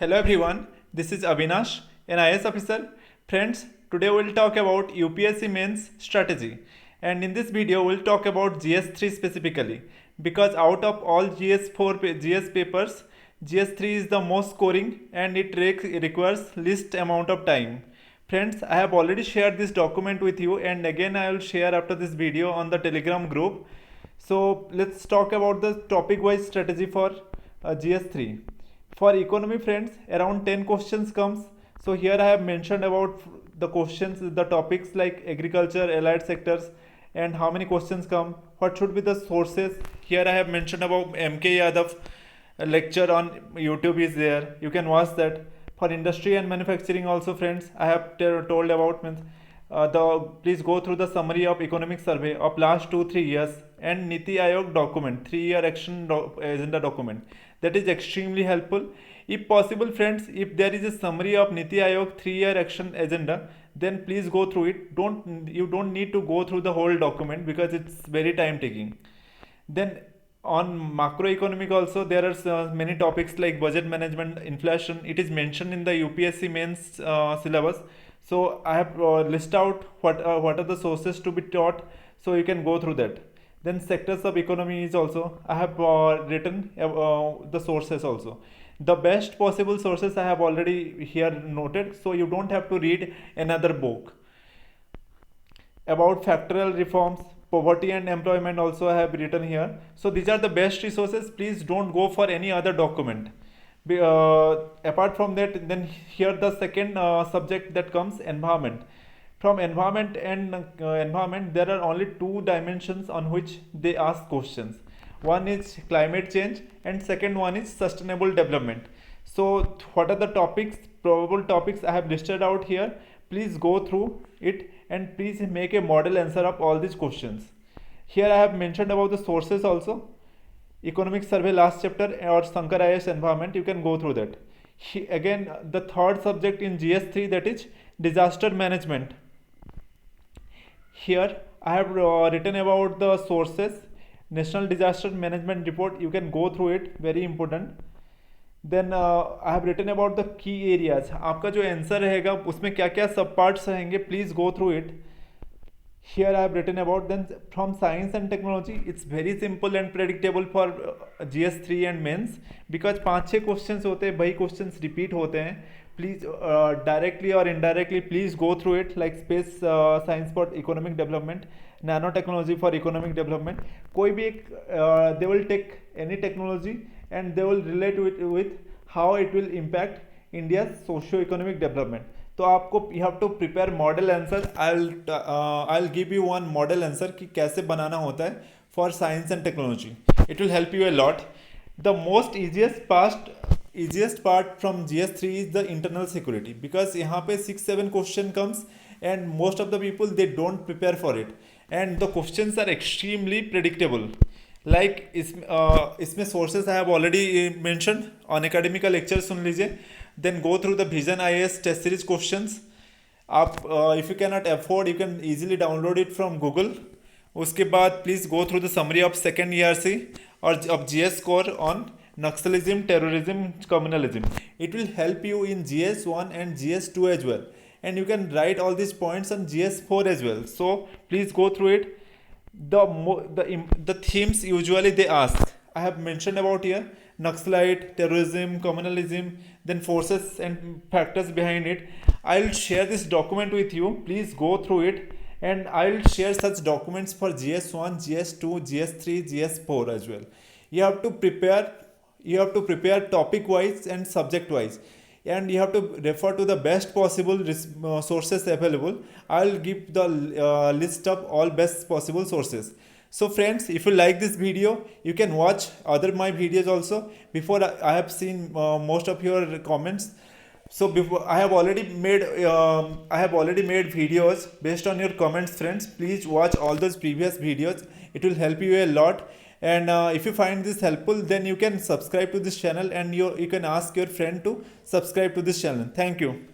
Hello everyone, this is Abinash, an IAS officer. Friends, today we'll talk about UPSC Mains strategy. And in this video, we'll talk about GS3 specifically. Because out of all GS papers, GS3 is the most scoring and it requires least amount of time. Friends, I have already shared this document with you and again I will share after this video on the Telegram group. So let's talk about the topic wise strategy for GS3. For economy, friends, around 10 questions comes. So here I have mentioned about the questions, the topics like agriculture, allied sectors, and how many questions come, what should be the sources. Here I have mentioned about MK Yadav lecture on YouTube is there, you can watch that. For industry and manufacturing also, friends, I have told about please go through the summary of economic survey of last 2-3 years and Niti Aayog document, 3-year action agenda document. That is extremely helpful. If possible, friends, if there is a summary of Niti Aayog 3-year action agenda, then please go through it. You don't need to go through the whole document because it's very time taking. Then on macroeconomic also there are many topics like budget management, inflation. It is mentioned in the UPSC Mains syllabus. So I have list out what are the sources to be taught, so you can go through that. Then sectors of economy is also I have written the sources also. The best possible sources I have already here noted, so you don't have to read another book. About factorial reforms, poverty and employment also I have written here. So these are the best resources. Please don't go for any other document. Apart from that, then here the second subject that comes, environment. From environment and environment, there are only two dimensions on which they ask questions. One is climate change and second one is sustainable development. So what are the topics, probable topics I have listed out here. Please go through it and please make a model answer of all these questions. Here I have mentioned about the sources also. Economic survey last chapter or Sankar IAS environment, you can go through that. Again, the third subject in GS3, that is disaster management. Here I have written about the sources, National Disaster Management Report, you can go through it, very important. Then I have written about the key areas. आपका जो answer रहेगा उसमें क्या क्या सब parts रहेंगे, please go through it. Here I have written about then from science and technology. It's very simple and predictable for GS3 and mains because 5-6 questions होते हैं, वही questions repeat होते हैं. Please directly or indirectly please go through it, like space science for economic development, nanotechnology for economic development. कोई भी एक they will take any technology and they will relate with how it will impact India's socio-economic development. तो आपको you have to prepare model answer. I'll give you one model answer कि कैसे बनाना होता है for science and technology. It will help you a lot. The most easiest part from GS3 is the internal security because यहाँ पे 6-7 question comes and most of the people they don't prepare for it and the questions are extremely predictable. Like इसमें sources I have already mentioned. On academic lecture सुन लीजिए. Then go through the Vision IAS test series questions. आप if you cannot afford, you can easily download it from Google. उसके बाद please go through the summary of second ERC or of GS score on Naxalism, terrorism, communalism. It will help you in GS1 and GS2 as well. And you can write all these points on GS4 as well. So please go through it. The themes usually they ask, I have mentioned about here: Naxalite, terrorism, communalism, then forces and factors behind it. I'll share this document with you. Please go through it, and I'll share such documents for GS1, GS2, GS3, GS4 as well. You have to prepare topic wise and subject wise, and you have to refer to the best possible sources available. I'll give the list of all best possible sources. So friends, if you like this video, you can watch other my videos also. Before I have seen most of your comments. So before I have already made videos based on your comments, friends. Please watch all those previous videos. It will help you a lot. And if you find this helpful, then you can subscribe to this channel and you can ask your friend to subscribe to this channel. Thank you.